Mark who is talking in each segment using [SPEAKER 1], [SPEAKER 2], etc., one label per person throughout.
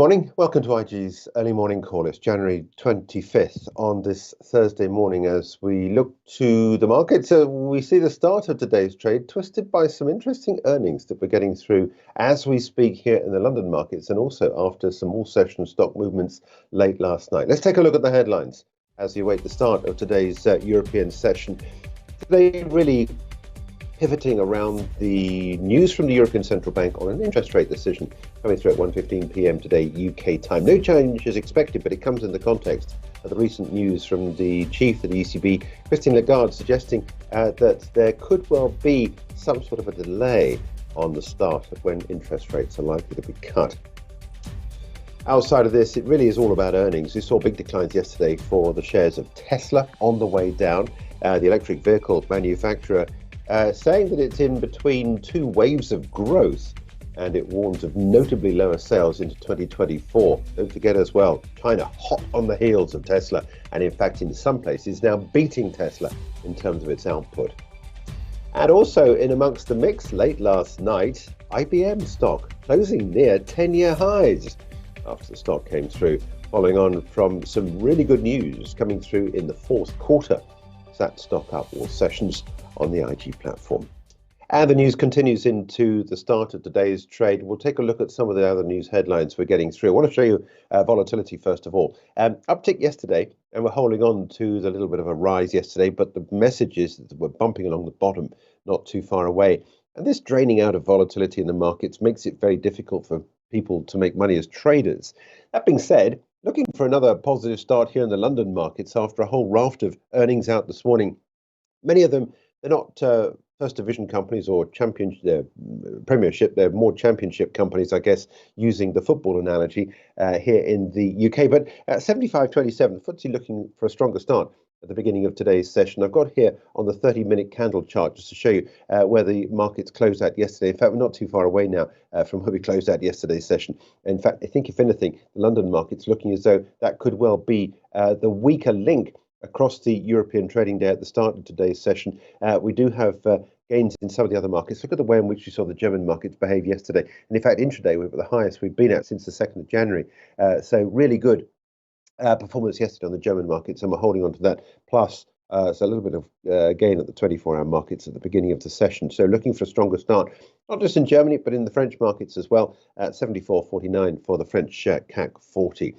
[SPEAKER 1] morning. Welcome to IG's early morning call. It's January 25th on this Thursday morning. As we look to the markets, we see the start of today's trade twisted by some interesting earnings that we're getting through as we speak here in the London markets, and also after some all-session stock movements late last night. Let's take a look at the headlines as you await the start of today's European session. Today, really pivoting around the news from the European Central Bank on an interest rate decision coming through at 1:15 p.m. today UK time. No change is expected, but it comes in the context of the recent news from the chief of the ECB, Christine Lagarde, suggesting that there could well be some sort of a delay on the start of when interest rates are likely to be cut. Outside of this, it really is all about earnings. We saw big declines yesterday for the shares of Tesla on the way down, the electric vehicle manufacturer, saying that it's in between two waves of growth, and it warns of notably lower sales into 2024. Don't forget as well, China hot on the heels of Tesla, and in fact in some places now beating Tesla in terms of its output. And also in amongst the mix late last night, IBM stock closing near 10-year highs after the stock came through, following on from some really good news coming through in the fourth quarter. That stock up all sessions on the IG platform. And the news continues into the start of today's trade. We'll take a look at some of the other news headlines we're getting through. I want to show you volatility first of all. Uptick yesterday, and we're holding on to the little bit of a rise yesterday, but the message is that we're bumping along the bottom, not too far away. And this draining out of volatility in the markets makes it very difficult for people to make money as traders. That being said, looking for another positive start here in the London markets after a whole raft of earnings out this morning. Many of them, they're not first division companies or Premiership. They're more championship companies, I guess, using the football analogy here in the UK. But at 75.27, FTSE looking for a stronger start at the beginning of today's session. I've got here on the 30-minute candle chart just to show you where the markets closed out yesterday. In fact, we're not too far away now from where we closed out yesterday's session. In fact, I think if anything, the London market's looking as though that could well be the weaker link across the European trading day at the start of today's session. We do have gains in some of the other markets. Look at the way in which we saw the German markets behave yesterday. And in fact, intraday, we were at the highest we've been at since the 2nd of January. So really good performance yesterday on the German markets, and we're holding on to that. Plus, so a little bit of gain at the 24-hour markets at the beginning of the session. So looking for a stronger start, not just in Germany, but in the French markets as well, at 74.49 for the French CAC 40.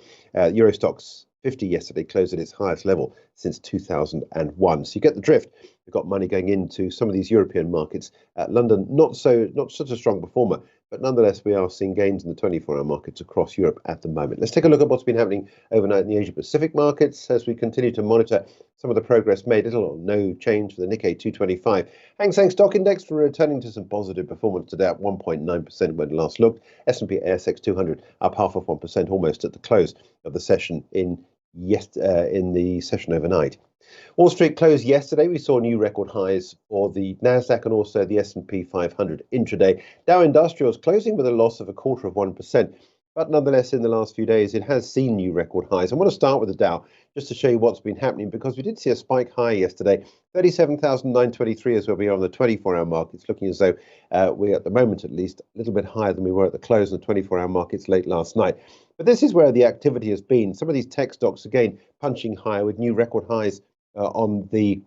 [SPEAKER 1] Euro Stoxx 50 yesterday closed at its highest level since 2001. So you get the drift. We've got money going into some of these European markets. London, not such a strong performer, but nonetheless, we are seeing gains in the 24-hour markets across Europe at the moment. Let's take a look at what's been happening overnight in the Asia-Pacific markets as we continue to monitor some of the progress made. Little or no change for the Nikkei 225. Hang Seng Stock Index for returning to some positive performance today at 1.9% when last looked. S&P ASX 200 up 0.5% almost at the close of the session in the session overnight. Wall Street closed yesterday. We saw new record highs for the Nasdaq and also the S&P 500 intraday. Dow Industrials closing with a loss of 0.25%, but nonetheless, in the last few days, it has seen new record highs. I want to start with the Dow just to show you what's been happening, because we did see a spike high yesterday. 37,923 is where we are on the 24-hour markets, looking as though we're at the moment, at least, a little bit higher than we were at the close of the 24-hour markets late last night. But this is where the activity has been. Some of these tech stocks, again, punching higher with new record highs on the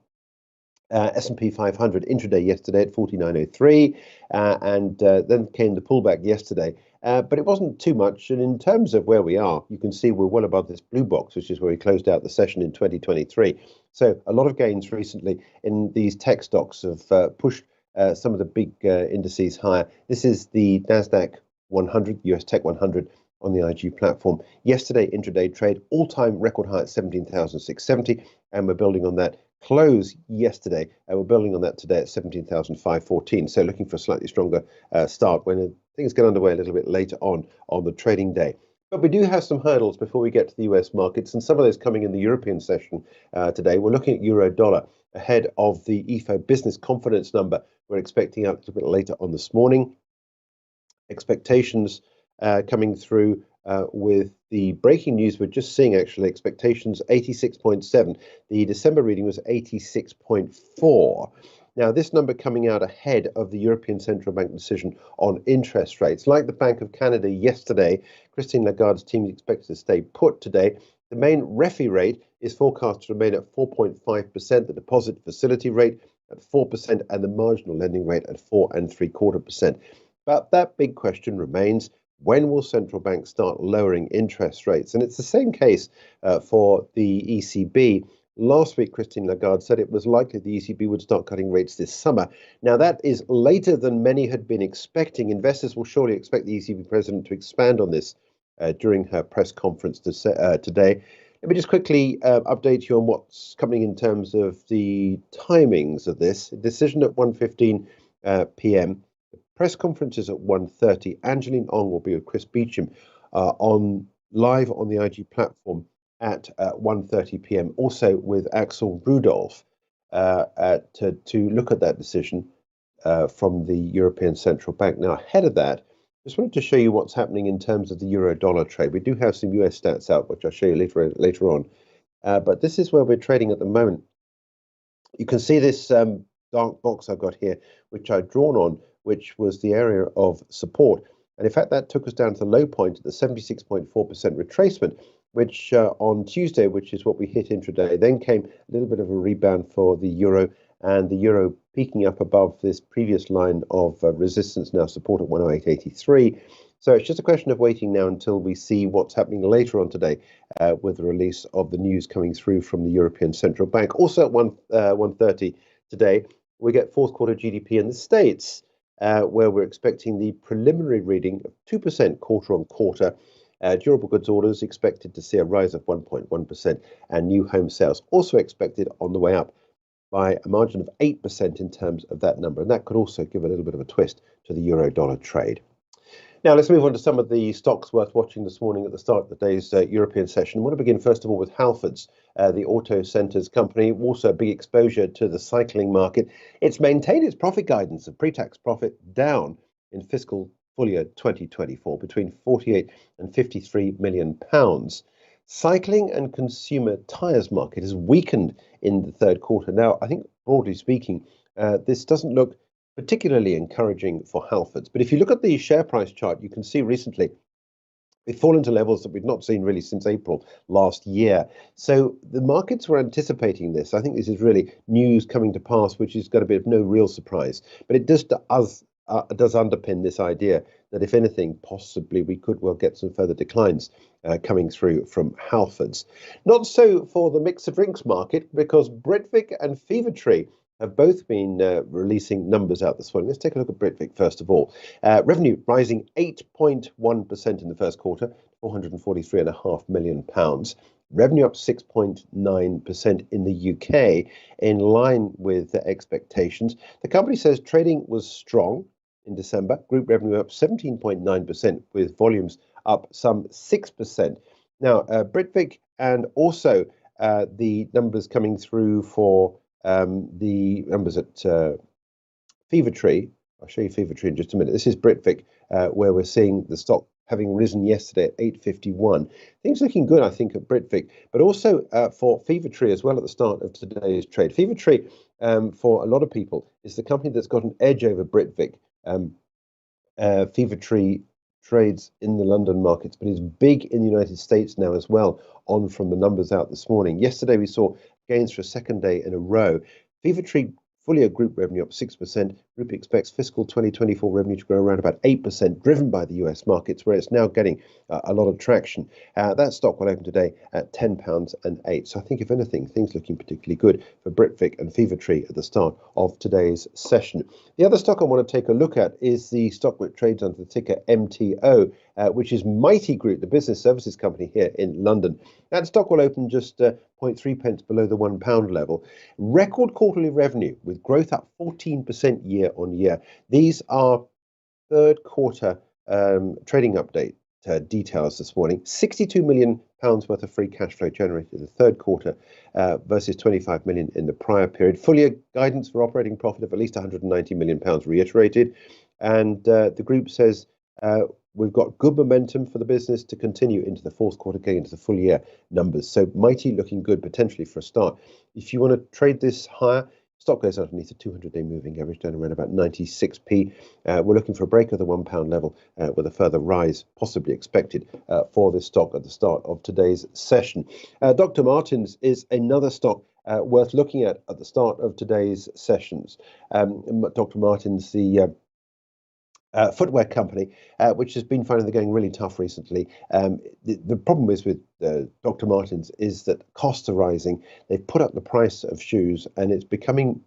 [SPEAKER 1] S&P 500 intraday yesterday at 49.03, and then came the pullback yesterday. But it wasn't too much. And in terms of where we are, you can see we're well above this blue box, which is where we closed out the session in 2023. So a lot of gains recently in these tech stocks have pushed some of the big indices higher. This is the Nasdaq 100, US Tech 100 on the IG platform. Yesterday, intraday trade, all-time record high at 17,670, and we're building on that close yesterday. We're building on that today at 17,514. So looking for a slightly stronger start when things get underway a little bit later on the trading day. But we do have some hurdles before we get to the US markets, and some of those coming in the European session today. We're looking at euro dollar ahead of the IFO business confidence number we're expecting out a little bit later on this morning. Expectations coming through with the breaking news we're just seeing, actually, expectations 86.7. The December reading was 86.4. Now, this number coming out ahead of the European Central Bank decision on interest rates. Like the Bank of Canada yesterday, Christine Lagarde's team is expected to stay put today. The main refi rate is forecast to remain at 4.5%, the deposit facility rate at 4%, and the marginal lending rate at 4.75%. But that big question remains: when will central banks start lowering interest rates? And it's the same case for the ECB. Last week, Christine Lagarde said it was likely the ECB would start cutting rates this summer. Now, that is later than many had been expecting. Investors will surely expect the ECB president to expand on this during her press conference today. Let me just quickly update you on what's coming in terms of the timings of this. Decision at 1:15 p.m. The press conference is at 1:30. Angeline Ong will be with Chris Beecham on live on the IG platform at 1:30 p.m. Also with Axel Rudolph to look at that decision from the European Central Bank. Now, ahead of that, just wanted to show you what's happening in terms of the euro-dollar trade. We do have some US stats out, which I'll show you later on. But this is where we're trading at the moment. You can see this dark box I've got here, which I've drawn on, which was the area of support. And in fact, that took us down to the low point at the 76.4% retracement, which on Tuesday, which is what we hit intraday, then came a little bit of a rebound for the euro, and the euro peaking up above this previous line of resistance, now support at 108.83. So it's just a question of waiting now until we see what's happening later on today with the release of the news coming through from the European Central Bank. Also at 1:30 today, we get fourth quarter GDP in the States, where we're expecting the preliminary reading of 2% quarter on quarter. Durable goods orders expected to see a rise of 1.1%, and new home sales also expected on the way up by a margin of 8% in terms of that number. And that could also give a little bit of a twist to the euro-dollar trade. Now, let's move on to some of the stocks worth watching this morning at the start of the day's European session. I want to begin, first of all, with Halfords, the auto centres company, also a big exposure to the cycling market. It's maintained its profit guidance of pre-tax profit down in fiscal full year 2024 between 48 and 53 million pounds. Cycling and consumer tyres market has weakened in the third quarter. Now, I think broadly speaking, this doesn't look particularly encouraging for Halfords. But if you look at the share price chart, you can see recently it's fallen to levels that we've not seen really since April last year. So the markets were anticipating this. I think this is really news coming to pass, which is going to be of no real surprise. But it does underpin this idea that, if anything, possibly we could well get some further declines coming through from Halfords. Not so for the mixed drinks market, because Britvic and Fever-Tree have both been releasing numbers out this morning. Let's take a look at Britvic first of all. Revenue rising 8.1% in the first quarter, £443.5 million. Revenue up 6.9% in the UK, in line with the expectations. The company says trading was strong in December. Group revenue up 17.9%, with volumes up some 6%. Now, Britvic and also the numbers coming through for the numbers at Fever-Tree. I'll show you Fever-Tree in just a minute. This is Britvic, where we're seeing the stock having risen yesterday at 8.51. Things looking good, I think, at Britvic, but also for Fever-Tree as well at the start of today's trade. Fever-Tree, for a lot of people, is the company that's got an edge over Britvic. Fever-Tree trades in the London markets, but is big in the United States now as well, on from the numbers out this morning. Yesterday, we saw gains for a second day in a row. Fever-Tree full year group revenue up 6%. Group expects fiscal 2024 revenue to grow around about 8%, driven by the US markets, where it's now getting a lot of traction. That stock will open today at £10.08. So I think, if anything, things looking particularly good for Britvic and Fever-Tree at the start of today's session. The other stock I want to take a look at is the stock which trades under the ticker MTO, which is Mitie Group, the business services company here in London. That stock will open just 0.3 pence below the £1 level. Record quarterly revenue, with growth up 14% year on year. These are third quarter trading update details this morning. £62 million worth of free cash flow generated in the third quarter versus £25 million in the prior period. Full year guidance for operating profit of at least £190 million reiterated. And the group says we've got good momentum for the business to continue into the fourth quarter, getting into the full year numbers. So Mitie looking good potentially for a start. If you want to trade this higher, Stock goes underneath the 200-day moving average, down around about 96p. We're looking for a break of the £1 level with a further rise possibly expected for this stock at the start of today's session. Dr. Martens is another stock worth looking at the start of today's sessions. Dr. Martens, the footwear company, which has been finding the going really tough recently. The problem is with Dr. Martens is that costs are rising. They've put up the price of shoes and it's becoming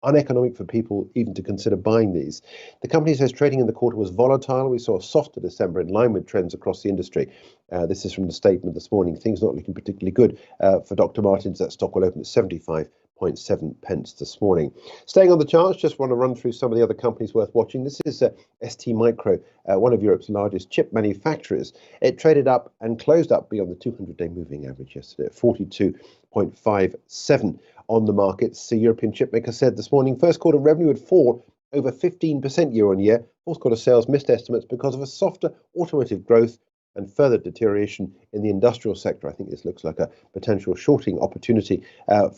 [SPEAKER 1] uneconomic for people even to consider buying these. The company says trading in the quarter was volatile. We saw a softer December in line with trends across the industry. This is from the statement this morning. Things not looking particularly good for Dr. Martens. That stock will open at 75.7 pence this morning. Staying on the charts, just want to run through some of the other companies worth watching. This is ST Micro, one of Europe's largest chip manufacturers. It traded up and closed up beyond the 200-day moving average yesterday at 42.57 on the markets. The European chipmaker said this morning first quarter revenue would fall over 15% year on year. Fourth quarter sales missed estimates because of a softer automotive growth and further deterioration in the industrial sector. I think this looks like a potential shorting opportunity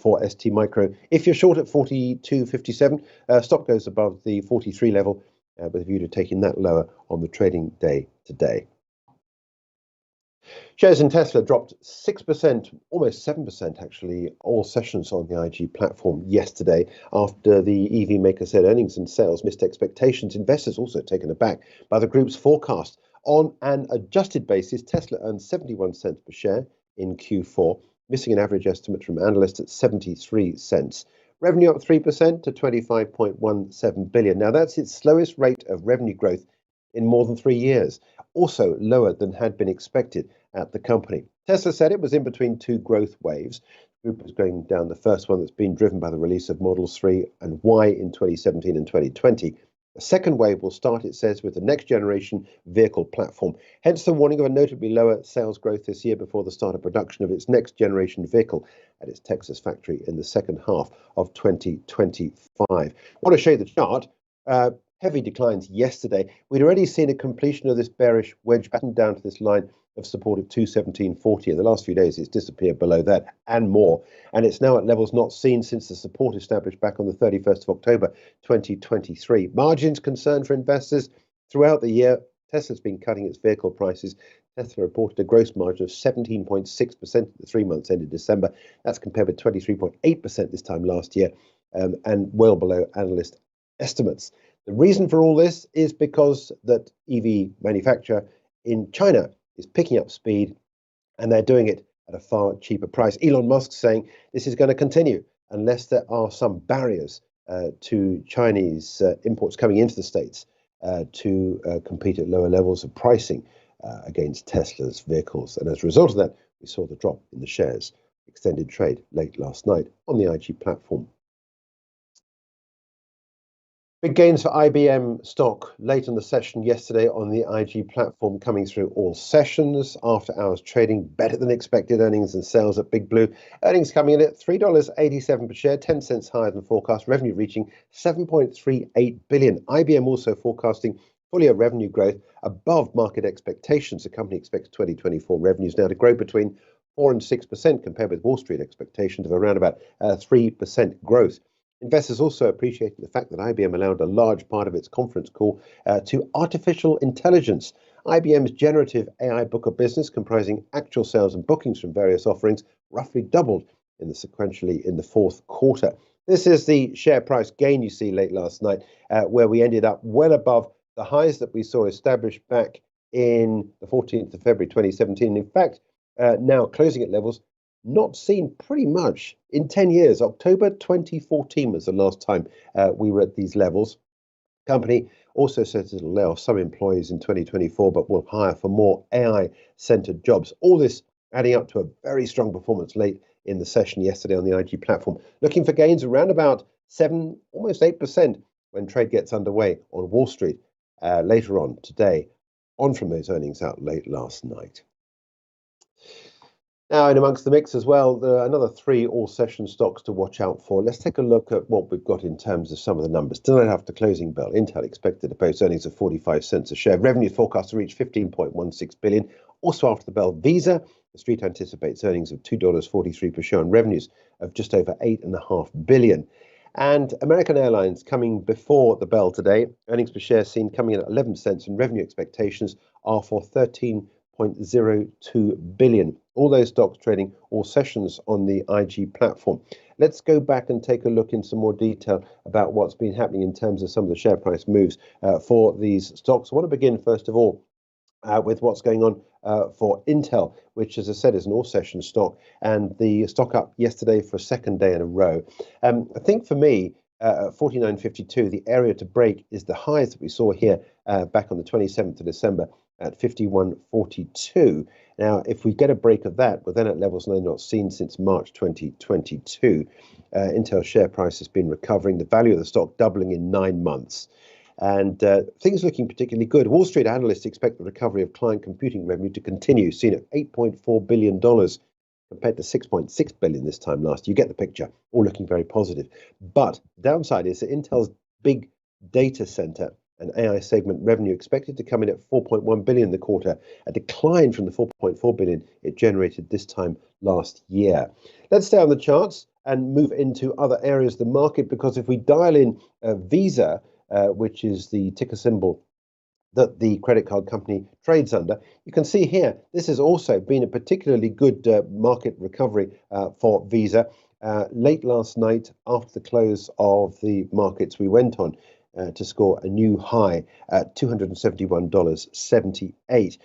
[SPEAKER 1] for ST Micro. If you're short at 42.57, stock goes above the 43 level with a view to taking that lower on the trading day today. Shares in Tesla dropped 6%, almost 7% actually, all sessions on the IG platform yesterday after the EV maker said earnings and sales missed expectations. Investors also taken aback by the group's forecast. On an adjusted basis, Tesla earned 71 cents per share in Q4, missing an average estimate from analysts at 73 cents. Revenue up 3% to 25.17 billion. Now that's its slowest rate of revenue growth in more than 3 years, also lower than had been expected at the company. Tesla said it was in between two growth waves. The group was going down the first one that's been driven by the release of Models 3 and Y in 2017 and 2020. The second wave will start, it says, with the next generation vehicle platform. Hence the warning of a notably lower sales growth this year before the start of production of its next generation vehicle at its Texas factory in the second half of 2025. I want to show you the chart. Heavy declines yesterday. We'd already seen a completion of this bearish wedge pattern down to this line of support of 217.40. In the last few days, it's disappeared below that and more. And it's now at levels not seen since the support established back on the 31st of October, 2023. Margins concern for investors throughout the year. Tesla's been cutting its vehicle prices. Tesla reported a gross margin of 17.6% at the 3 months ended December. That's compared with 23.8% this time last year and well below analyst estimates. The reason for all this is because that EV manufacturer in China is picking up speed and they're doing it at a far cheaper price. Elon Musk saying this is going to continue unless there are some barriers to Chinese imports coming into the States to compete at lower levels of pricing against Tesla's vehicles. And as a result of that, we saw the drop in the shares. Extended trade late last night on the IG platform. Big gains for IBM stock late in the session yesterday on the IG platform, coming through all sessions. After hours trading, better than expected earnings and sales at Big Blue. Earnings coming in at $3.87 per share, 10 cents higher than forecast. Revenue reaching 7.38 billion. IBM also forecasting full-year revenue growth above market expectations. The company expects 2024 revenues now to grow between 4 and 6% compared with Wall Street expectations of around about 3% growth. Investors also appreciated the fact that IBM allowed a large part of its conference call to artificial intelligence. IBM's generative AI book of business, comprising actual sales and bookings from various offerings, roughly doubled sequentially in the fourth quarter. This is the share price gain you see late last night, where we ended up well above the highs that we saw established back in the 14th of February 2017. In fact, now closing at levels not seen pretty much in 10 years. October 2014 was the last time we were at these levels. Company also says it'll lay off some employees in 2024, but will hire for more AI-centered jobs. All this adding up to a very strong performance late in the session yesterday on the IG platform. Looking for gains around about 7, almost 8% when trade gets underway on Wall Street later on today, on from those earnings out late last night. Now, in amongst the mix as well, there are another 3 all-session stocks to watch out for. Let's take a look at what we've got in terms of some of the numbers. Tonight after closing bell, Intel expected to post earnings of 45 cents a share. Revenue forecast to reach 15.16 billion. Also after the bell, Visa, the street anticipates earnings of $2.43 per share and revenues of just over 8.5 billion. And American Airlines coming before the bell today. Earnings per share seen coming in at 11 cents, and revenue expectations are for 13.02 billion. All those stocks trading all sessions on the IG platform. Let's go back and take a look in some more detail about what's been happening in terms of some of the share price moves for these stocks. I want to begin first of all with what's going on for Intel, which, as I said, is an all-session stock, and the stock up yesterday for a second day in a row. I think for me, at 49.52, the area to break is the highs that we saw here back on the 27th of December at 51.42. Now, if we get a break of that, we're then at levels not seen since March 2022. Intel's share price has been recovering, the value of the stock doubling in 9 months. And things looking particularly good. Wall Street analysts expect the recovery of client computing revenue to continue, seen at $8.4 billion compared to $6.6 billion this time last. You get the picture, all looking very positive. But the downside is that Intel's big data center and AI segment revenue expected to come in at $4.1 billion in the quarter, a decline from the $4.4 billion it generated this time last year. Let's stay on the charts and move into other areas of the market, because if we dial in Visa, which is the ticker symbol that the credit card company trades under, you can see here this has also been a particularly good market recovery for Visa. Late last night, after the close of the markets, we went on to score a new high at $271.78.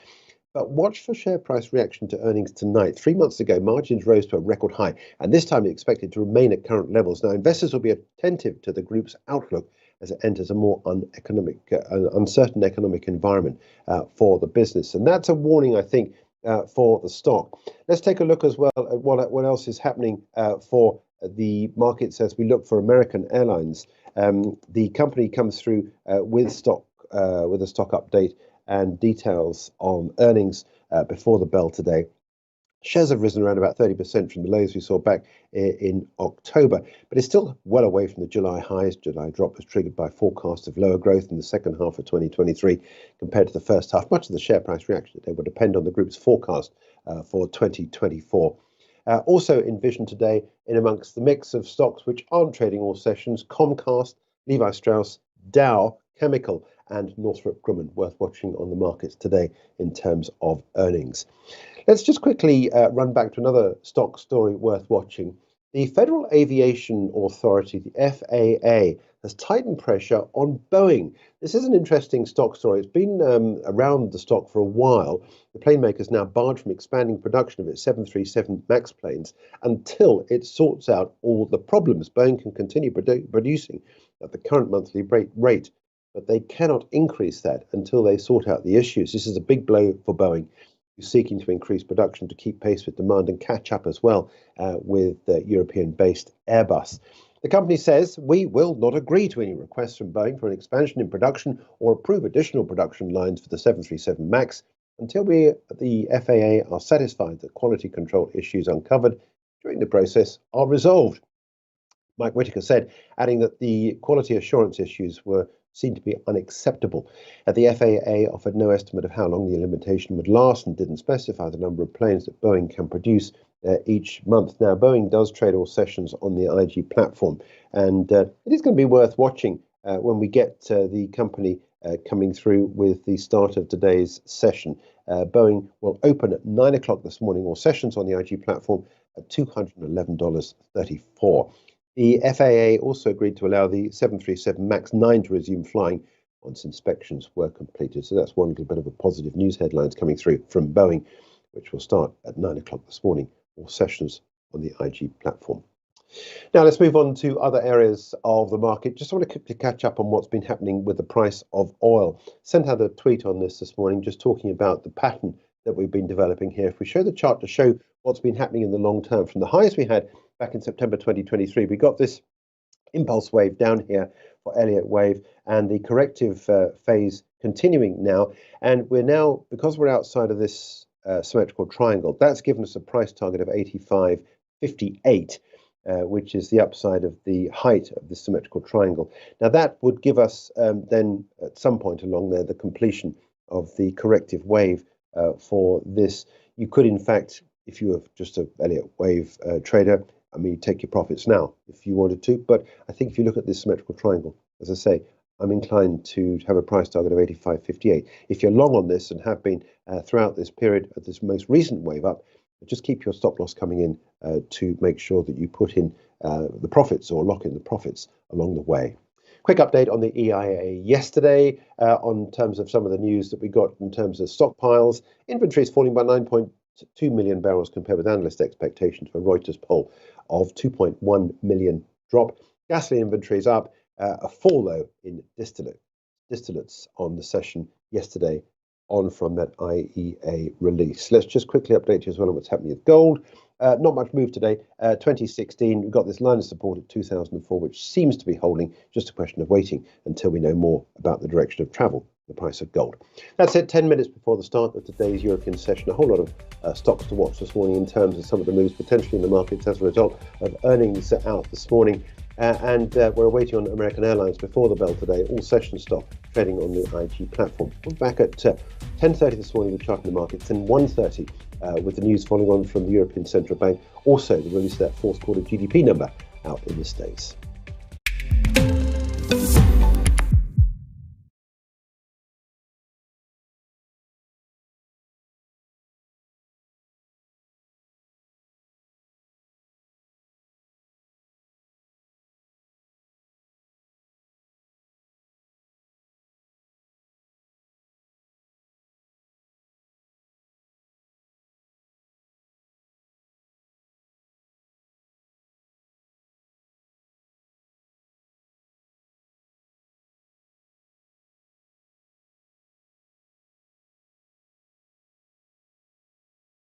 [SPEAKER 1] But watch for share price reaction to earnings tonight. 3 months ago, margins rose to a record high, and this time expected to remain at current levels. Now, investors will be attentive to the group's outlook as it enters a more uncertain economic environment for the business. And that's a warning, I think, for the stock. Let's take a look as well at what else is happening for the markets as we look for American Airlines. The company comes through with a stock update and details on earnings before the bell today. Shares have risen around about 30% from the lows we saw back in October, but it's still well away from the July highs. July drop was triggered by forecasts of lower growth in the second half of 2023 compared to the first half. Much of the share price reaction today will depend on the group's forecast for 2024. Also envisioned today in amongst the mix of stocks which aren't trading all sessions: Comcast, Levi Strauss, Dow Chemical, and Northrop Grumman, worth watching on the markets today in terms of earnings. Let's just quickly run back to another stock story worth watching. The Federal Aviation Authority, the FAA, has tightened pressure on Boeing. This is an interesting stock story. It's been around the stock for a while. The plane maker is now barred from expanding production of its 737 MAX planes until it sorts out all the problems. Boeing can continue producing at the current monthly rate, but they cannot increase that until they sort out the issues. This is a big blow for Boeing, who's seeking to increase production to keep pace with demand and catch up as well with European-based Airbus. The company says, "We will not agree to any requests from Boeing for an expansion in production or approve additional production lines for the 737 MAX until the FAA are satisfied that quality control issues uncovered during the process are resolved." Mike Whitaker said, adding that the quality assurance issues were seen to be unacceptable. The FAA offered no estimate of how long the limitation would last and didn't specify the number of planes that Boeing can produce each month. Now, Boeing does trade all sessions on the IG platform, and it is going to be worth watching when we get the company coming through with the start of today's session. Boeing will open at 9 o'clock this morning, all sessions on the IG platform at $211.34. The FAA also agreed to allow the 737 MAX 9 to resume flying once inspections were completed. So that's one little bit of a positive news headlines coming through from Boeing, which will start at 9 o'clock this morning, all sessions on the IG platform. Now let's move on to other areas of the market. Just want to quickly catch up on what's been happening with the price of oil. Sent out a tweet on this morning, just talking about the pattern that we've been developing here. If we show the chart to show what's been happening in the long term, from the highs we had back in September 2023, we got this impulse wave down here for Elliott wave, and the corrective phase continuing now. And we're now, because we're outside of this symmetrical triangle, that's given us a price target of 85.58, which is the upside of the height of the symmetrical triangle. Now that would give us then at some point along there the completion of the corrective wave for this. You could in fact, if you were just a Elliott wave trader, I mean, take your profits now if you wanted to. But I think if you look at this symmetrical triangle, as I say, I'm inclined to have a price target of 85.58. If you're long on this and have been throughout this period of this most recent wave up, just keep your stop loss coming in to make sure that you put in the profits or lock in the profits along the way. Quick update on the EIA yesterday on terms of some of the news that we got in terms of stockpiles. Inventories falling by 9.2 million barrels compared with analyst expectations for Reuters poll of 2.1 million drop. Gasoline inventories up. A fall, though, in distillates on the session yesterday on from that IEA release. Let's just quickly update you as well on what's happening with gold. Not much move today. 2016, we've got this line of support at 2004, which seems to be holding. Just a question of waiting until we know more about the direction of travel, the price of gold. That's it, 10 minutes before the start of today's European session. A whole lot of stocks to watch this morning in terms of some of the moves potentially in the markets as a result of earnings out this morning. And we're waiting on American Airlines before the bell today. All session stock trading on the IG platform. We're back at 10:30 this morning with charting the markets, and 1:30 with the news following on from the European Central Bank. Also, the release of that fourth quarter GDP number out in the States.